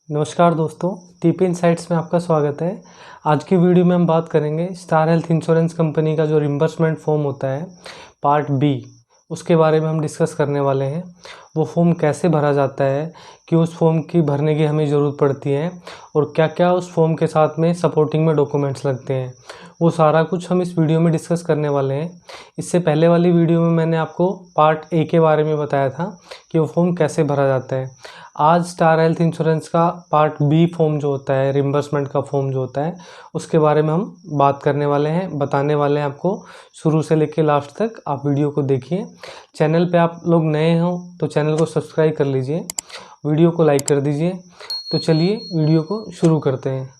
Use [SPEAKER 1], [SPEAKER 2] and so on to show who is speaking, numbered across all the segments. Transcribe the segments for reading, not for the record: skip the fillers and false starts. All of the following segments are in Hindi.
[SPEAKER 1] नमस्कार दोस्तों, टीपी इनसाइट्स में आपका स्वागत है। आज की वीडियो में हम बात करेंगे स्टार हेल्थ इंश्योरेंस कंपनी का जो रिम्बर्समेंट फॉर्म होता है पार्ट बी, उसके बारे में हम डिस्कस करने वाले हैं। वो फॉर्म कैसे भरा जाता है, कि उस फॉर्म की भरने की हमें ज़रूरत पड़ती है और क्या क्या उस फॉर्म के साथ में सपोर्टिंग में डॉक्यूमेंट्स लगते हैं, वो सारा कुछ हम इस वीडियो में डिस्कस करने वाले हैं। इससे पहले वाली वीडियो में मैंने आपको पार्ट ए के बारे में बताया था कि वो फॉर्म कैसे भरा जाता है। आज स्टार हेल्थ इंश्योरेंस का पार्ट बी फॉर्म जो होता है, रिम्बर्समेंट का फॉर्म जो होता है, उसके बारे में हम बात करने वाले हैं, बताने वाले हैं आपको। शुरू से लेकर लास्ट तक आप वीडियो को देखिए। चैनल पे आप लोग नए हो तो चैनल को सब्सक्राइब कर लीजिए, वीडियो को लाइक कर दीजिए। तो चलिए वीडियो को शुरू करते हैं।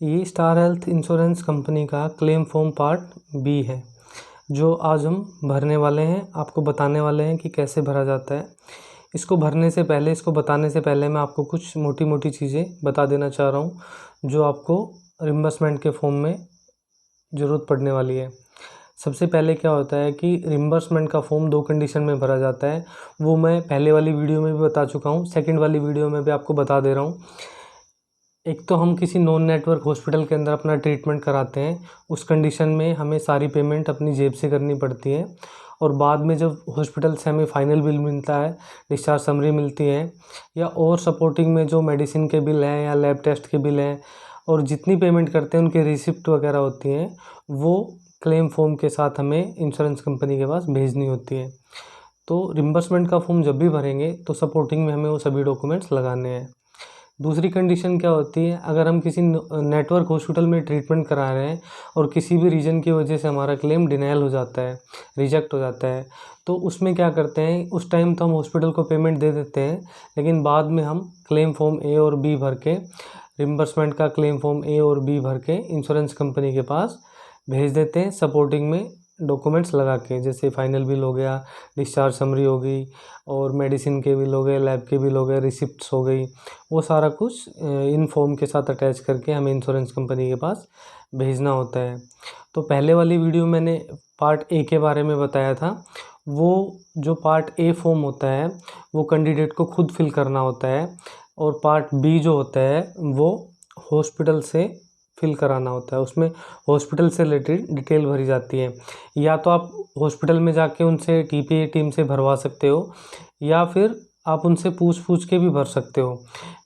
[SPEAKER 1] ये स्टार हेल्थ इंश्योरेंस कंपनी का क्लेम फॉर्म पार्ट बी है, जो आज हम भरने वाले हैं, आपको बताने वाले हैं कि कैसे भरा जाता है। इसको भरने से पहले, इसको बताने से पहले मैं आपको कुछ मोटी मोटी चीज़ें बता देना चाह रहा हूँ, जो आपको रिम्बर्समेंट के फॉर्म में ज़रूरत पड़ने वाली है। सबसे पहले क्या होता है कि रिम्बर्समेंट का फॉर्म दो कंडीशन में भरा जाता है। वो मैं पहले वाली वीडियो में भी बता चुका हूँ, सेकंड वाली वीडियो में भी आपको बता दे रहा हूँ। एक तो हम किसी नॉन नेटवर्क हॉस्पिटल के अंदर अपना ट्रीटमेंट कराते हैं, उस कंडीशन में हमें सारी पेमेंट अपनी जेब से करनी पड़ती है। और बाद में जब हॉस्पिटल से हमें फाइनल बिल मिलता है, डिस्चार्ज समरी मिलती है, या और सपोर्टिंग में जो मेडिसिन के बिल हैं या लैब टेस्ट के बिल हैं, और जितनी पेमेंट करते हैं उनकी रिसिप्ट वगैरह होती हैं, वो क्लेम फॉर्म के साथ हमें इंश्योरेंस कंपनी के पास भेजनी होती है। तो रिम्बर्समेंट का फॉर्म जब भी भरेंगे तो सपोर्टिंग में हमें वो सभी डॉक्यूमेंट्स लगाने हैं। दूसरी कंडीशन क्या होती है, अगर हम किसी नेटवर्क हॉस्पिटल में ट्रीटमेंट करा रहे हैं और किसी भी रीज़न की वजह से हमारा क्लेम डिनायल हो जाता है, रिजेक्ट हो जाता है, तो उसमें क्या करते हैं, उस टाइम तो हम हॉस्पिटल को पेमेंट दे देते हैं, लेकिन बाद में हम क्लेम फॉर्म ए और बी भर के, रिम्बर्समेंट का क्लेम फॉर्म ए और बी भर के इंश्योरेंस कंपनी के पास भेज देते हैं, सपोर्टिंग में डॉक्यूमेंट्स लगा के। जैसे फाइनल बिल हो गया, डिस्चार्ज समरी हो गई, और मेडिसिन के बिल हो गए, लैब के बिल हो गए, रिसिप्ट्स हो गई, वो सारा कुछ इन फॉर्म के साथ अटैच करके हमें इंश्योरेंस कंपनी के पास भेजना होता है। तो पहले वाली वीडियो मैंने पार्ट ए के बारे में बताया था। वो जो पार्ट ए फॉर्म होता है वो कैंडिडेट को खुद फिल करना होता है, और पार्ट बी जो होता है वो हॉस्पिटल से फिल कराना होता है। उसमें हॉस्पिटल से रिलेटेड डिटेल भरी जाती है। या तो आप हॉस्पिटल में जाके उनसे टीपीए टीम से भरवा सकते हो, या फिर आप उनसे पूछ के भी भर सकते हो।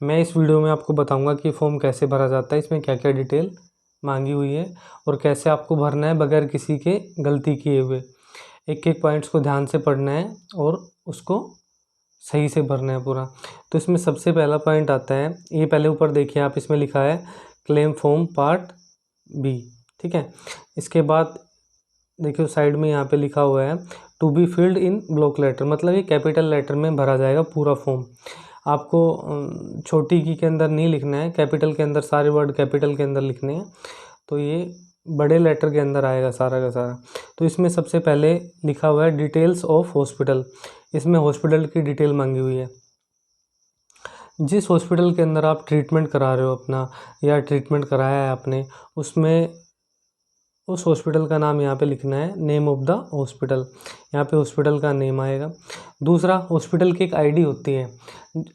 [SPEAKER 1] मैं इस वीडियो में आपको बताऊंगा कि फॉर्म कैसे भरा जाता है, इसमें क्या क्या डिटेल मांगी हुई है, और कैसे आपको भरना है बगैर किसी के गलती किए हुए। एक एक पॉइंट्स को ध्यान से पढ़ना है और उसको सही से भरना है पूरा। तो इसमें सबसे पहला पॉइंट आता है, ये पहले ऊपर देखिए आप, इसमें लिखा है क्लेम फॉर्म पार्ट बी, ठीक है। इसके बाद देखिए साइड में यहाँ पे लिखा हुआ है to be filled in block letter, मतलब ये कैपिटल लेटर में भरा जाएगा पूरा फॉर्म। आपको छोटी की के अंदर नहीं लिखना है, कैपिटल के अंदर सारे वर्ड कैपिटल के अंदर लिखने हैं। तो ये बड़े लेटर के अंदर आएगा सारा का सारा। तो इसमें सबसे पहले लिखा हुआ है डिटेल्स ऑफ हॉस्पिटल। इसमें हॉस्पिटल की डिटेल मांगी हुई है। जिस हॉस्पिटल के अंदर आप ट्रीटमेंट करा रहे हो अपना, या ट्रीटमेंट कराया है आपने, उसमें उस हॉस्पिटल का नाम यहाँ पे लिखना है, नेम ऑफ द हॉस्पिटल। यहाँ पे हॉस्पिटल का नेम आएगा। दूसरा, हॉस्पिटल की एक आईडी होती है।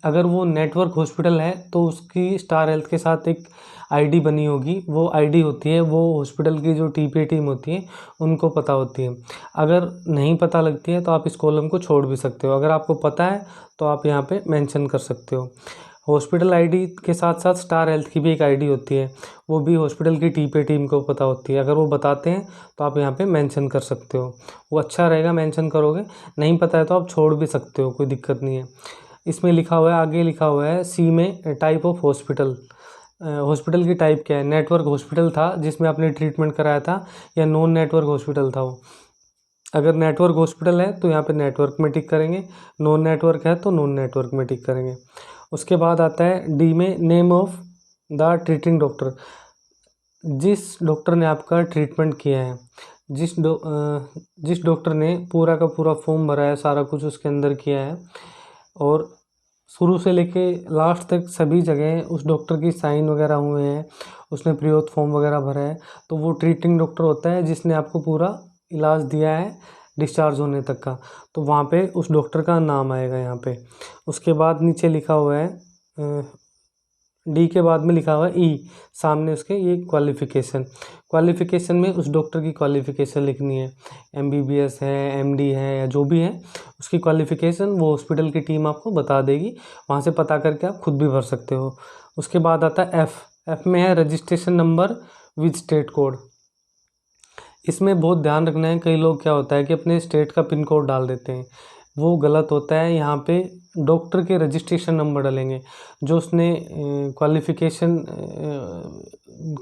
[SPEAKER 1] अगर वो नेटवर्क हॉस्पिटल है तो उसकी स्टार हेल्थ के साथ एक आईडी बनी होगी, वो आईडी होती है, वो हॉस्पिटल की जो टीपी टीम होती है उनको पता होती है। अगर नहीं पता लगती है तो आप इस कॉलम को छोड़ भी सकते हो। अगर आपको पता है तो आप यहाँ पे मेंशन कर सकते हो। हॉस्पिटल आईडी के साथ साथ स्टार हेल्थ की भी एक आईडी होती है, वो भी हॉस्पिटल की टीपी टीम को पता होती है। अगर वो बताते हैं तो आप यहाँ पे मेंशन कर सकते हो, वो अच्छा रहेगा, मेंशन करोगे। नहीं पता है तो आप छोड़ भी सकते हो, कोई दिक्कत नहीं है। इसमें लिखा हुआ है, आगे लिखा हुआ है सी में, टाइप ऑफ हॉस्पिटल। हॉस्पिटल की टाइप क्या है, नेटवर्क हॉस्पिटल था जिसमें आपने ट्रीटमेंट कराया था, या नॉन नेटवर्क हॉस्पिटल था वो। अगर नेटवर्क हॉस्पिटल है तो यहाँ पे नेटवर्क में टिक करेंगे, नॉन नेटवर्क है तो नॉन नेटवर्क में टिक करेंगे। उसके बाद आता है डी में, name of the treating doctor. जिस डॉक्टर ने आपका ट्रीटमेंट किया है, जिस डॉक्टर ने पूरा का पूरा फॉर्म भरा है, सारा कुछ उसके अंदर किया है, और शुरू से लेके लास्ट तक सभी जगह उस डॉक्टर की साइन वगैरह हुए हैं, उसने प्री-ऑथ फॉर्म वगैरह भरा है, तो वो ट्रीटिंग डॉक्टर होता है जिसने आपको पूरा इलाज दिया है डिस्चार्ज होने तक का, तो वहाँ पे उस डॉक्टर का नाम आएगा यहाँ पे। उसके बाद नीचे लिखा हुआ है डी के बाद में लिखा हुआ है ई, सामने उसके ये क्वालिफ़िकेशन में उस डॉक्टर की क्वालिफ़िकेशन लिखनी है, एमबीबीएस है, एमडी है, या जो भी है उसकी क्वालिफ़िकेशन वो हॉस्पिटल की टीम आपको बता देगी, वहाँ से पता करके आप खुद भी भर सकते हो। उसके बाद आता है एफ़ में है registration number with state code. इसमें बहुत ध्यान रखना है, कई लोग क्या होता है कि अपने स्टेट का पिन कोड डाल देते हैं, वो गलत होता है। यहाँ पे डॉक्टर के रजिस्ट्रेशन नंबर डालेंगे, जो उसने क्वालिफ़िकेशन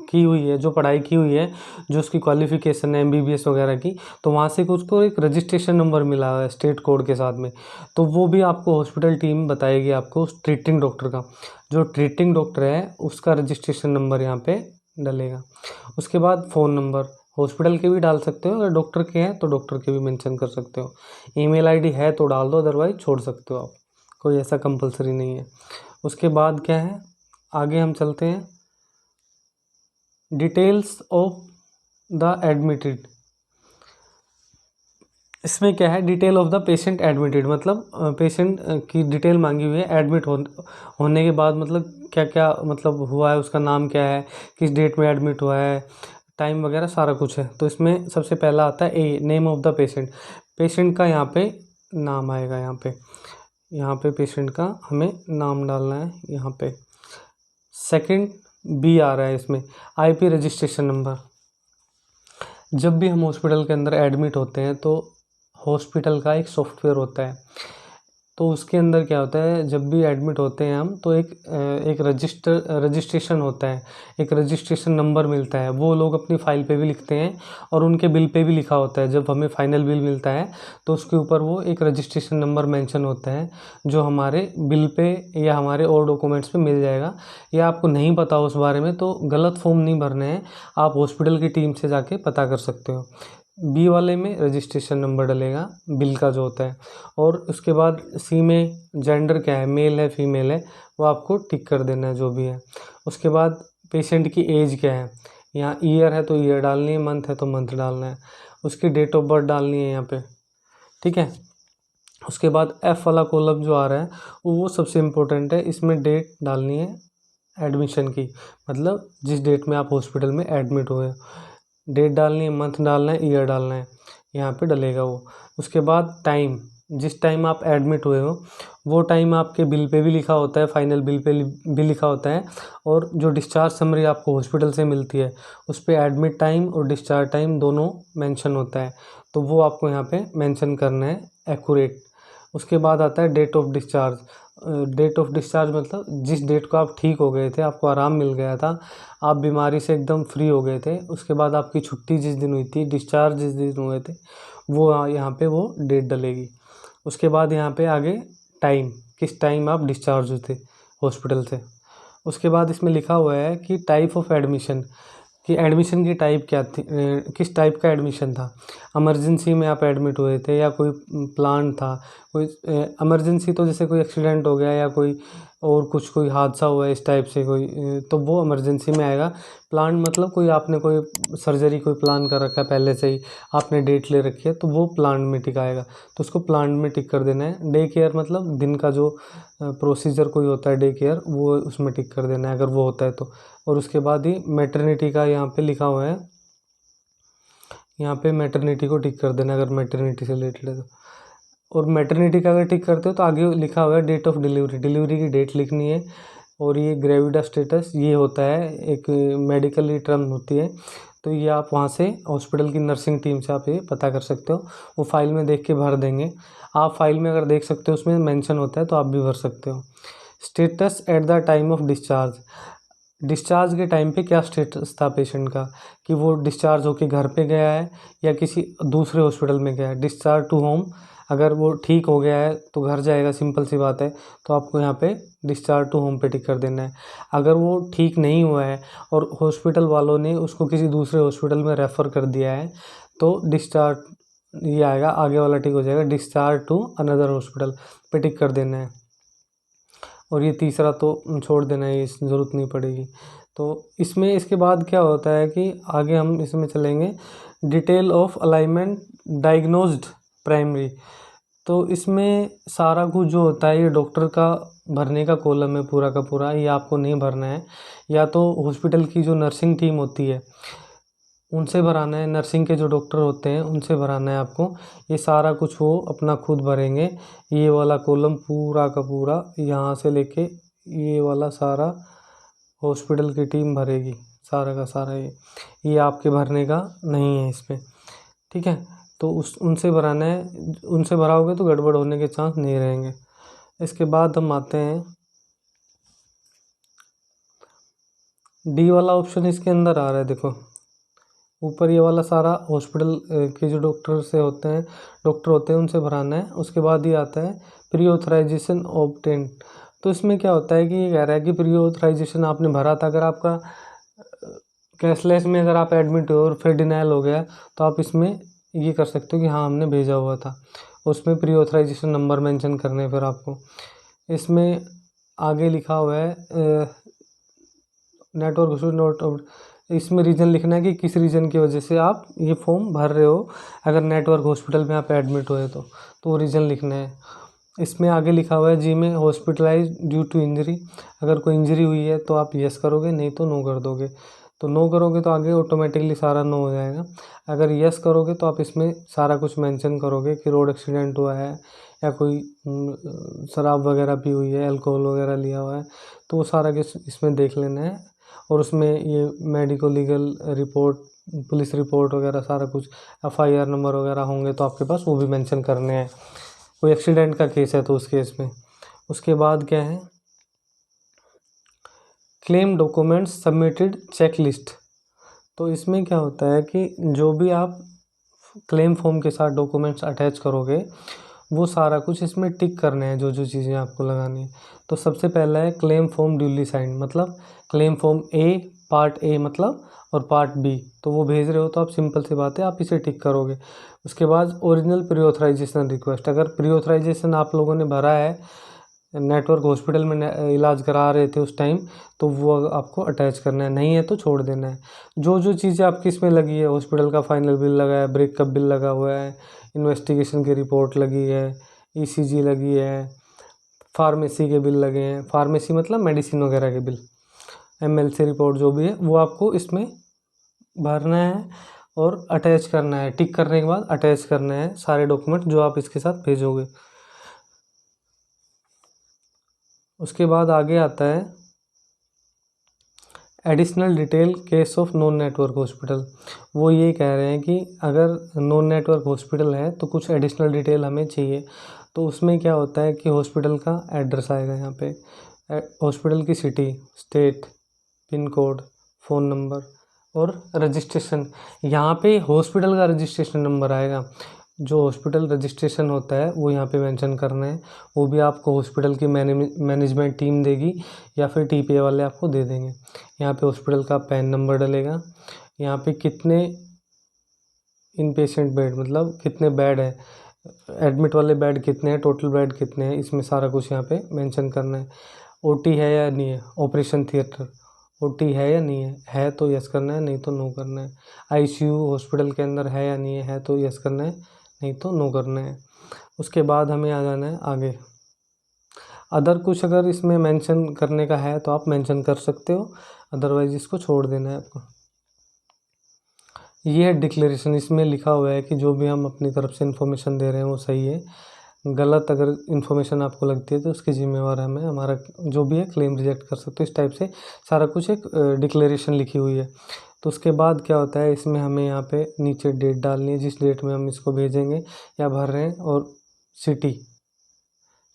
[SPEAKER 1] की हुई है, जो पढ़ाई की हुई है, जो उसकी क्वालिफ़िकेशन है एमबीबीएस वगैरह की, तो वहाँ से उसको एक रजिस्ट्रेशन नंबर मिला है स्टेट कोड के साथ में, तो वो भी आपको हॉस्पिटल टीम बताएगी आपको उस ट्रीटिंग डॉक्टर का। जो ट्रीटिंग डॉक्टर है उसका रजिस्ट्रेशन नंबर यहाँ पे डलेगा। उसके बाद फ़ोन नंबर हॉस्पिटल के भी डाल सकते हो, अगर डॉक्टर के हैं तो डॉक्टर के भी मेंशन कर सकते हो। ईमेल आईडी है तो डाल दो, अदरवाइज छोड़ सकते हो आप, कोई ऐसा कंपलसरी नहीं है। उसके बाद क्या है, आगे हम चलते हैं, डिटेल्स ऑफ द एडमिटेड। इसमें क्या है, detail of the patient admitted, मतलब पेशेंट की डिटेल मांगी हुई है एडमिट होने के बाद, मतलब क्या क्या मतलब हुआ है, उसका नाम क्या है, किस डेट में एडमिट हुआ है, टाइम वगैरह सारा कुछ है। तो इसमें सबसे पहला आता है A, name of the patient, patient का यहाँ पे नाम आएगा, यहाँ पे पेशेंट का हमें नाम डालना है यहाँ पे। सेकंड बी आ रहा है इसमें, आईपी रजिस्ट्रेशन नंबर। जब भी हम हॉस्पिटल के अंदर एडमिट होते हैं तो हॉस्पिटल का एक सॉफ्टवेयर होता है, तो उसके अंदर क्या होता है, जब भी एडमिट होते हैं हम तो एक रजिस्ट्रेशन होता है, एक रजिस्ट्रेशन नंबर मिलता है, वो लोग अपनी फ़ाइल पे भी लिखते हैं और उनके बिल पे भी लिखा होता है। जब हमें फाइनल बिल मिलता है तो उसके ऊपर वो एक रजिस्ट्रेशन नंबर मेंशन होता है, जो हमारे बिल पे या हमारे और डॉक्यूमेंट्स पे मिल जाएगा। या आपको नहीं पता उस बारे में तो गलत फॉर्म नहीं भरने हैं, आप हॉस्पिटल की टीम से जाके पता कर सकते हो। बी वाले में रजिस्ट्रेशन नंबर डलेगा बिल का जो होता है, और उसके बाद सी में जेंडर क्या है, मेल है फीमेल है, वो आपको टिक कर देना है जो भी है। उसके बाद पेशेंट की एज क्या है, यहाँ ईयर है तो ईयर डालनी है, मंथ है तो मंथ डालना है, उसकी डेट ऑफ बर्थ डालनी है यहाँ पे, ठीक है। उसके बाद एफ़ वाला कॉलम जो आ रहा है वो सबसे इम्पोर्टेंट है, इसमें डेट डालनी है एडमिशन की, मतलब जिस डेट में आप हॉस्पिटल में एडमिट हुए, डेट डालनी है, मंथ डालना है, ईयर डालना है, यहाँ पे डलेगा वो। उसके बाद टाइम, जिस टाइम आप एडमिट हुए हो वो टाइम आपके बिल पे भी लिखा होता है, फाइनल बिल पे भी लिखा होता है, और जो डिस्चार्ज समरी आपको हॉस्पिटल से मिलती है उस पर एडमिट टाइम और डिस्चार्ज टाइम दोनों मेंशन होता है, तो वो आपको यहाँ पे मेंशन करना है एक्यूरेट। उसके बाद आता है date of discharge. Date of discharge मतलब जिस डेट को आप ठीक हो गए थे, आपको आराम मिल गया था, आप बीमारी से एकदम फ्री हो गए थे, उसके बाद आपकी छुट्टी जिस दिन हुई थी, डिस्चार्ज जिस दिन हुए थे, वो यहाँ पे वो डेट डलेगी। उसके बाद यहाँ पे आगे टाइम, किस टाइम आप डिस्चार्ज हुए थे हॉस्पिटल से। उसके बाद इसमें लिखा हुआ है कि टाइप ऑफ एडमिशन, कि एडमिशन की टाइप क्या थी, किस टाइप का एडमिशन था, इमरजेंसी में आप एडमिट हुए थे या कोई प्लान था, कोई इमरजेंसी तो जैसे कोई एक्सीडेंट हो गया या कोई और कुछ कोई हादसा हुआ है इस टाइप से कोई, तो वो इमरजेंसी में आएगा। प्लान मतलब कोई आपने कोई सर्जरी कोई प्लान कर रखा है पहले से ही, आपने डेट ले रखी है, तो वो प्लान में टिक आएगा, तो उसको प्लान में टिक कर देना है। डे केयर मतलब दिन का जो प्रोसीजर कोई होता है डे केयर, वो उसमें टिक कर देना है अगर वो होता है तो। और उसके बाद ही मैटरनिटी का यहाँ पे लिखा हुआ है, यहाँ पे मैटरनिटी को टिक कर देना अगर मैटरनिटी से रिलेटेड है तो। और मैटरनिटी का अगर टिक करते हो तो आगे लिखा हुआ है डेट ऑफ डिलीवरी, डिलीवरी की डेट लिखनी है। और ये ग्रेविडा स्टेटस ये होता है, एक मेडिकल टर्म होती है, तो ये आप वहाँ से हॉस्पिटल की नर्सिंग टीम से आप ये पता कर सकते हो, वो फाइल में देख के भर देंगे। आप फाइल में अगर देख सकते हो उसमें मेंशन होता है तो आप भी भर सकते हो। Status at the time of discharge, discharge के टाइम पे क्या स्टेटस था पेशेंट का, कि वो डिस्चार्ज होके घर पे गया है या किसी दूसरे हॉस्पिटल में गया है। डिस्चार्ज टू होम, अगर वो ठीक हो गया है तो घर जाएगा, सिंपल सी बात है, तो आपको यहाँ पे डिस्चार्ज टू होम पे टिक कर देना है। अगर वो ठीक नहीं हुआ है और हॉस्पिटल वालों ने उसको किसी दूसरे हॉस्पिटल में रेफ़र कर दिया है तो डिस्चार्ज ये आएगा, आगे वाला टिक हो जाएगा, डिस्चार्ज टू अनदर हॉस्पिटल पे टिक कर देना है। और ये तीसरा तो छोड़ देना है, ये ज़रूरत नहीं पड़ेगी। तो इसमें इसके बाद क्या होता है कि आगे हम इसमें चलेंगे, detail of alignment diagnosed primary. तो इसमें सारा कुछ जो होता है ये डॉक्टर का भरने का कॉलम है पूरा का पूरा, ये आपको नहीं भरना है, या तो हॉस्पिटल की जो नर्सिंग टीम होती है उनसे भराना है, नर्सिंग के जो डॉक्टर होते हैं उनसे भराना है आपको। ये सारा कुछ वो अपना खुद भरेंगे। ये वाला कॉलम पूरा का पूरा यहाँ से लेके ये वाला सारा हॉस्पिटल की टीम भरेगी, सारा का सारा। ये आपके भरने का नहीं है इसमें, ठीक है। तो उनसे भराना है, उनसे भराओगे तो गड़बड़ होने के चांस नहीं रहेंगे। इसके बाद हम आते हैं डी वाला ऑप्शन, इसके अंदर आ रहा है देखो, ऊपर ये वाला सारा हॉस्पिटल के जो डॉक्टर होते हैं उनसे भराना है। उसके बाद ये आता है प्री ऑथराइजेशन ऑब्टेन। तो इसमें क्या होता है कि ये कह रहा है कि प्री ऑथराइजेशन आपने भरा था, अगर आपका कैशलेस में अगर आप एडमिट हो और फिर डिनाइल हो गया तो आप इसमें ये कर सकते हो कि हाँ हमने भेजा हुआ था। उसमें प्री ऑथराइजेशन नंबर मेंशन करने हैं फिर आपको। इसमें आगे लिखा हुआ है नेटवर्क नोट, इसमें रीज़न लिखना है कि किस रीज़न की वजह से आप ये फॉर्म भर रहे हो। अगर नेटवर्क हॉस्पिटल में आप एडमिट हुए तो वो रीज़न लिखना है। इसमें आगे लिखा हुआ है जी में हॉस्पिटलाइज ड्यू टू इंजरी, अगर कोई इंजरी हुई है तो आप यस करोगे, नहीं तो नो कर दोगे। तो नो करोगे तो आगे ऑटोमेटिकली सारा नो हो जाएगा। अगर यस करोगे तो आप इसमें सारा कुछ मेंशन करोगे कि रोड एक्सीडेंट हुआ है या कोई शराब वगैरह पी हुई है, अल्कोहल वगैरह लिया हुआ है, तो वो सारा कुछ इसमें देख लेना है। और उसमें ये medico legal report, police report वगैरह सारा कुछ, FIR नंबर वगैरह होंगे तो आपके पास वो भी मेंशन करने हैं। कोई एक्सीडेंट का केस है तो उस केस में। उसके बाद क्या है, क्लेम डॉक्यूमेंट्स सबमिटेड चेकलिस्ट। तो इसमें क्या होता है कि जो भी आप क्लेम फॉर्म के साथ डॉक्यूमेंट्स अटैच करोगे वो सारा कुछ इसमें टिक करने हैं, जो जो चीज़ें आपको लगानी है। तो सबसे पहला है क्लेम फॉर्म ड्यूली साइंड, मतलब claim form A part A मतलब, और पार्ट बी तो वो भेज रहे हो तो आप सिंपल सी बात है आप इसे टिक करोगे। उसके बाद ओरिजिनल प्री ऑथराइजेशन रिक्वेस्ट, अगर प्री ऑथराइजेशन आप लोगों ने भरा है, नेटवर्क हॉस्पिटल में इलाज करा रहे थे उस टाइम, तो वो आपको अटैच करना है, नहीं है तो छोड़ देना है। जो जो चीज़ें आपकी इसमें लगी है, हॉस्पिटल का फाइनल बिल लगा है, ब्रेक का बिल लगा हुआ है, इन्वेस्टिगेशन की रिपोर्ट लगी है, ECG लगी है, फार्मेसी के बिल लगे हैं, फार्मेसी मतलब मेडिसिन वगैरह के बिल, MLC रिपोर्ट जो भी है वो आपको इसमें भरना है और अटैच करना है। टिक करने के बाद अटैच करना है सारे डॉक्यूमेंट जो आप इसके साथ भेजोगे। उसके बाद आगे आता है additional detail case of non network hospital. वो ये कह रहे हैं कि अगर नॉन नेटवर्क हॉस्पिटल है तो कुछ एडिशनल डिटेल हमें चाहिए। तो उसमें क्या होता है कि हॉस्पिटल का एड्रेस आएगा यहाँ पे, हॉस्पिटल की city, state, pin code, phone number और रजिस्ट्रेशन। यहाँ पे हॉस्पिटल का रजिस्ट्रेशन नंबर आएगा। जो हॉस्पिटल रजिस्ट्रेशन होता है वो यहाँ पे मेंशन करना है। वो भी आपको हॉस्पिटल की मैनेजमेंट टीम देगी या फिर TPA वाले आपको दे देंगे। यहाँ पे हॉस्पिटल का पैन नंबर डलेगा, यहाँ पे कितने इन पेशेंट बेड मतलब कितने बेड है, एडमिट वाले बेड कितने हैं, टोटल बेड कितने हैं, इसमें सारा कुछ यहाँ पे मेंशन करना है। OT है या नहीं है, ऑपरेशन थिएटर OT है या नहीं है तो यस करना है, नहीं तो नो करना है। ICU हॉस्पिटल के अंदर है या नहीं है तो यस करना है, नहीं तो नो करना है। उसके बाद हमें आ जाना है आगे, अदर कुछ अगर इसमें मेंशन करने का है तो आप मेंशन कर सकते हो, अदरवाइज इसको छोड़ देना है आपको। ये है डिक्लेरेशन, इसमें लिखा हुआ है कि जो भी हम अपनी तरफ से इन्फॉर्मेशन दे रहे हैं वो सही है। गलत अगर इन्फॉर्मेशन आपको लगती है तो उसकी जिम्मेवार हमें हमारा जो भी है क्लेम रिजेक्ट कर सकते हो। इस टाइप से सारा कुछ एक डिक्लेरेशन लिखी हुई है। तो उसके बाद क्या होता है, इसमें हमें यहाँ पे नीचे डेट डालनी है जिस डेट में हम इसको भेजेंगे या भर रहे हैं, और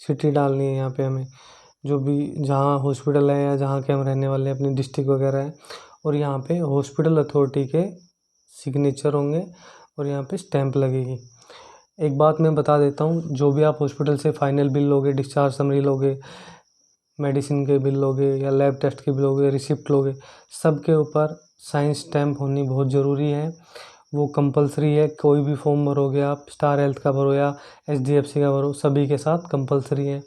[SPEAKER 1] सिटी डालनी है यहाँ पे हमें, जो भी जहाँ हॉस्पिटल है या जहाँ के हम रहने वाले हैं, अपनी डिस्ट्रिक्ट वगैरह है। और यहाँ पे हॉस्पिटल अथॉरिटी के सिग्नेचर होंगे और यहाँ पे स्टैंप लगेगी। एक बात मैं बता देता हूँ, जो भी आप हॉस्पिटल से फाइनल बिल लोगे, डिस्चार्ज समरी लोगे, मेडिसिन के बिल लोगे या लैब टेस्ट के बिल लोगे, रिसिप्ट लोगे, सब के ऊपर साइन स्टैंप होनी बहुत ज़रूरी है। वो कंपलसरी है। कोई भी फॉर्म भरोगे आप, स्टार हेल्थ का भरो या HDFC का भरो, सभी के साथ कंपलसरी है।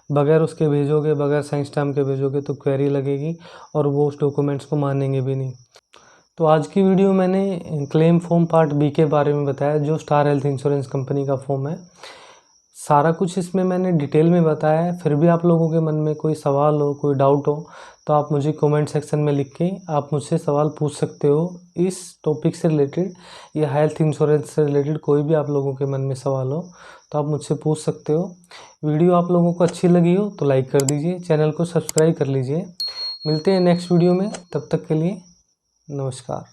[SPEAKER 1] बगैर उसके भेजोगे, बगैर साइन स्टैम्प के भेजोगे तो क्वेरी लगेगी और वो उस डॉक्यूमेंट्स को मानेंगे भी नहीं। तो आज की वीडियो मैंने क्लेम फॉर्म पार्ट बी के बारे में बताया, जो स्टार हेल्थ इंश्योरेंस कंपनी का फॉर्म है। सारा कुछ इसमें मैंने डिटेल में बताया है। फिर भी आप लोगों के मन में कोई सवाल हो, कोई डाउट हो, तो आप मुझे कमेंट सेक्शन में लिख के आप मुझसे सवाल पूछ सकते हो इस टॉपिक से रिलेटेड या हेल्थ इंश्योरेंस से रिलेटेड। कोई भी आप लोगों के मन में सवाल हो तो आप मुझसे पूछ सकते हो। वीडियो आप लोगों को अच्छी लगी हो तो लाइक कर दीजिए, चैनल को सब्सक्राइब कर लीजिए। मिलते हैं नेक्स्ट वीडियो में, तब तक के लिए नमस्कार।